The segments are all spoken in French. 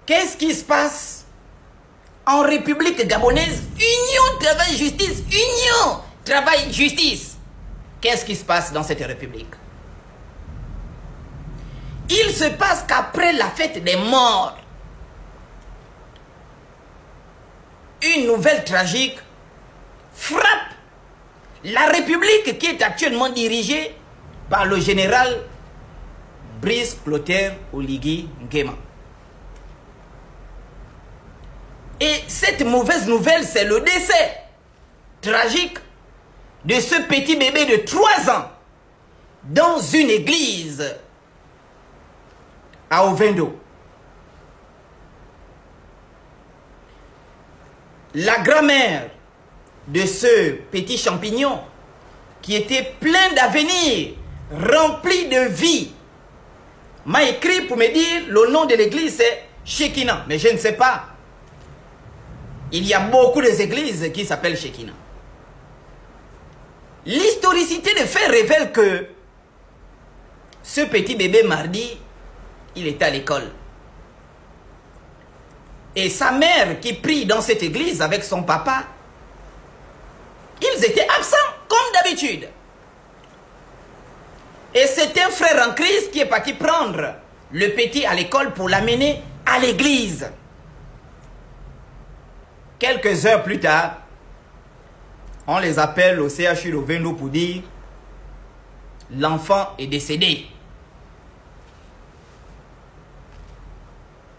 Qu'est-ce qui se passe en République gabonaise? Union, travail, justice. Union, travail, justice. Qu'est-ce qui se passe dans cette République? Il se passe qu'après la fête des morts, une nouvelle tragique frappe la République qui est actuellement dirigée par le général Brice Clotaire Oligui Nguema. Et cette mauvaise nouvelle, c'est le décès tragique de ce petit bébé de 3 ans dans une église à Ovendo. La grand-mère de ce petit champignon qui était plein d'avenir, rempli de vie, m'a écrit pour me dire le nom de l'église c'est Shekinah. Mais je ne sais pas. Il y a beaucoup d'églises qui s'appellent Shekinah. L'historicité des faits révèle que ce petit bébé mardi, il était à l'école. Et sa mère qui prie dans cette église avec son papa, ils étaient absents comme d'habitude. Et c'est un frère en crise qui est parti prendre le petit à l'école pour l'amener à l'église. Quelques heures plus tard, on les appelle au CHU Ovendo pour dire l'enfant est décédé.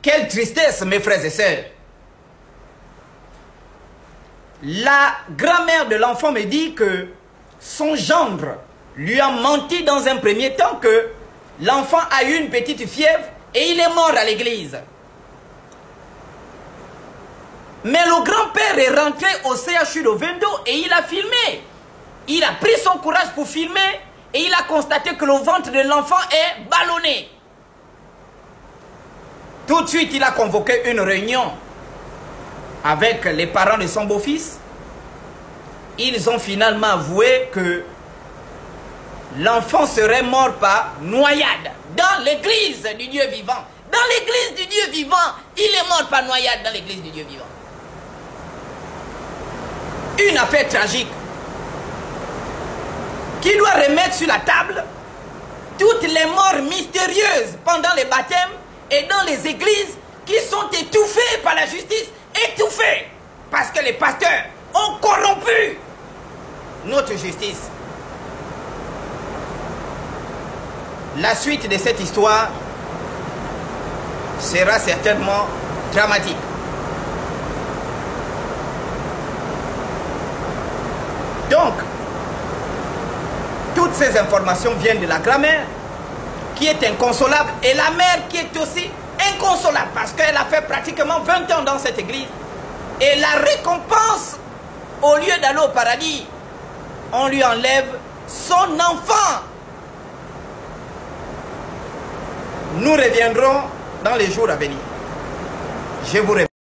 Quelle tristesse, mes frères et sœurs. La grand-mère de l'enfant me dit que son gendre lui a menti dans un premier temps que l'enfant a eu une petite fièvre et il est mort à l'église. Mais le grand-père est rentré au CHU d'Ovendo et il a filmé. Il a pris son courage pour filmer et il a constaté que le ventre de l'enfant est ballonné. Tout de suite, il a convoqué une réunion avec les parents de son beau-fils. Ils ont finalement avoué que l'enfant serait mort par noyade dans l'église du Dieu vivant. Dans l'église du Dieu vivant, il est mort par noyade dans l'église du Dieu vivant. Une affaire tragique qui doit remettre sur la table toutes les morts mystérieuses pendant les baptêmes et dans les églises qui sont étouffées par la justice, étouffées parce que les pasteurs ont corrompu notre justice. La suite de cette histoire sera certainement dramatique. Donc, toutes ces informations viennent de la grand-mère qui est inconsolable et la mère qui est aussi inconsolable parce qu'elle a fait pratiquement 20 ans dans cette église. Et la récompense, au lieu d'aller au paradis, on lui enlève son enfant. Nous reviendrons dans les jours à venir. Je vous remercie.